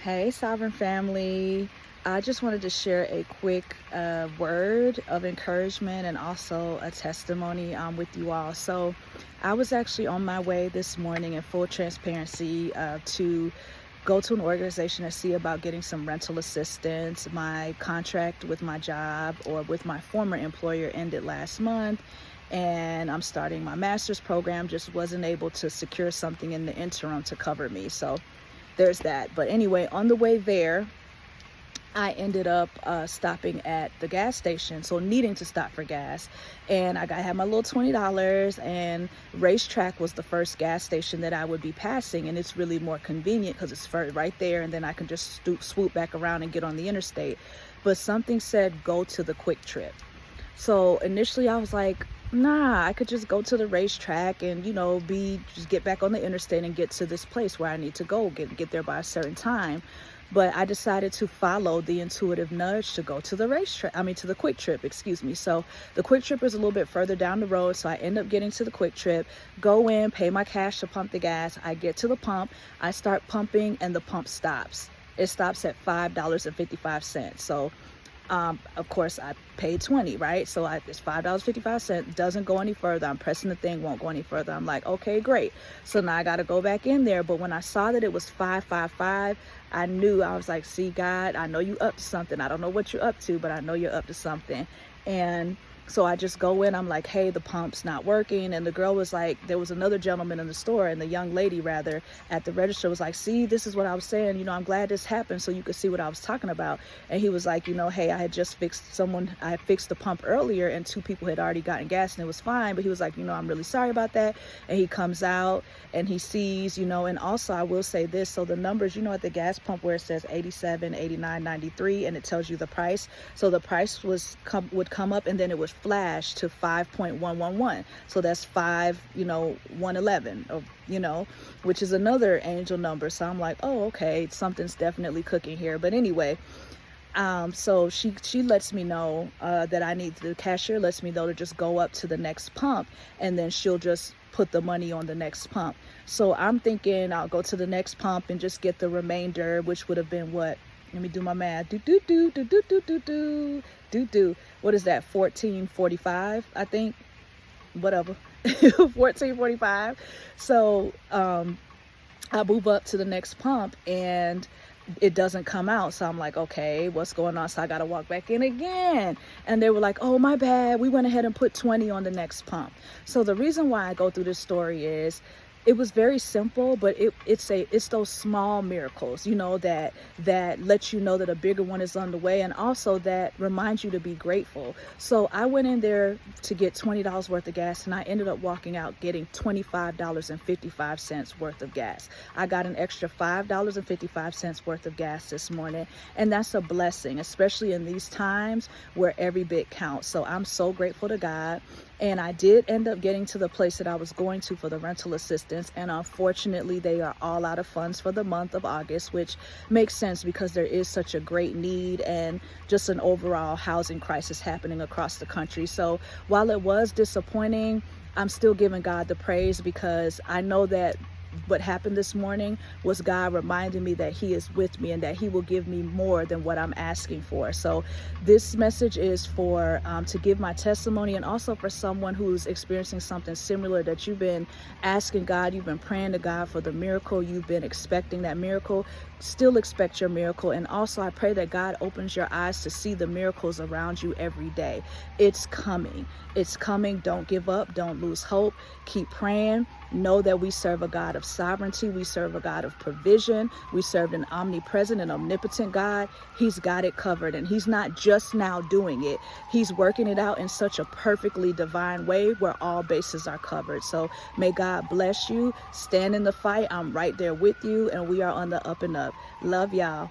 Hey, Sovereign family. I just wanted to share a quick word of encouragement and also a testimony with you all. So, I was actually on my way this morning in full transparency to go to an organization to see about getting some rental assistance. My contract with my job or with my former employer ended last month. And I'm starting my master's program, just wasn't able to secure something in the interim to cover me. So, there's that. But anyway, on the way there, I ended up stopping at the gas station, so needing to stop for gas. And I had my little $20, and Racetrack was the first gas station that I would be passing, and it's really more convenient because it's right there, and then I can just swoop back around and get on the interstate. But something said go to the Quick Trip. So initially I was like, nah, I could just go to the racetrack and, just get back on the interstate and get to this place where I need to go, get there by a certain time. But I decided to follow the intuitive nudge to go to the to the Quick Trip, excuse me. So the Quick Trip is a little bit further down the road. So I end up getting to the Quick Trip, go in, pay my cash to pump the gas. I get to the pump, I start pumping, and the pump stops. It stops at $5.55. So of course I paid 20, right? So it's $5.55, doesn't go any further. I'm pressing the thing, won't go any further. I'm like, okay, great. So now I got to go back in there. But when I saw that it was 555, I knew. I was like, see, God, I know you up to something. I don't know what you're up to, but I know you're up to something. And so I just go in, I'm like, hey, the pump's not working. And the girl was like, there was another gentleman in the store, and the young lady rather at the register was like, see, this is what I was saying, I'm glad this happened so you could see what I was talking about. And he was like, hey, I had fixed the pump earlier and two people had already gotten gas and it was fine. But he was like, I'm really sorry about that. And he comes out and he sees, and also I will say this, so the numbers, at the gas pump where it says 87, 89, 93, and it tells you the price. So the price would come up and then it would flash to 5.111. So that's 111, or which is another angel number. So I'm like, oh, okay, something's definitely cooking here. But anyway, so she lets me know that the cashier lets me know to just go up to the next pump, and then she'll just put the money on the next pump. So I'm thinking I'll go to the next pump and just get the remainder, which would have been what? Let me do my math. What is that? 1445, I think. Whatever. 1445. So I move up to the next pump and it doesn't come out. So I'm like, okay, what's going on? So I got to walk back in again. And they were like, oh, my bad. We went ahead and put 20 on the next pump. So the reason why I go through this story is it was very simple, but it's those small miracles, that let you know that a bigger one is on the way, and also that reminds you to be grateful. So I went in there to get $20 worth of gas, and I ended up walking out getting $25.55 worth of gas. I got an extra $5.55 worth of gas this morning, and that's a blessing, especially in these times where every bit counts. So I'm so grateful to God. And I did end up getting to the place that I was going to for the rental assistance. And unfortunately, they are all out of funds for the month of August, which makes sense because there is such a great need and just an overall housing crisis happening across the country. So while it was disappointing, I'm still giving God the praise because I know that what happened this morning was God reminding me that He is with me and that He will give me more than what I'm asking for. So this message is for to give my testimony, and also for someone who's experiencing something similar, that you've been asking God, you've been praying to God for the miracle, you've been expecting that miracle. Still expect your miracle. And also I pray that God opens your eyes to see the miracles around you every day. It's coming. It's coming. Don't give up. Don't lose hope. Keep praying. Know that we serve a God of sovereignty. We serve a God of provision. We serve an omnipresent and omnipotent God. He's got it covered, and He's not just now doing it. He's working it out in such a perfectly divine way where all bases are covered. So may God bless you. Stand in the fight. I'm right there with you, and we are on the up and up. Love y'all.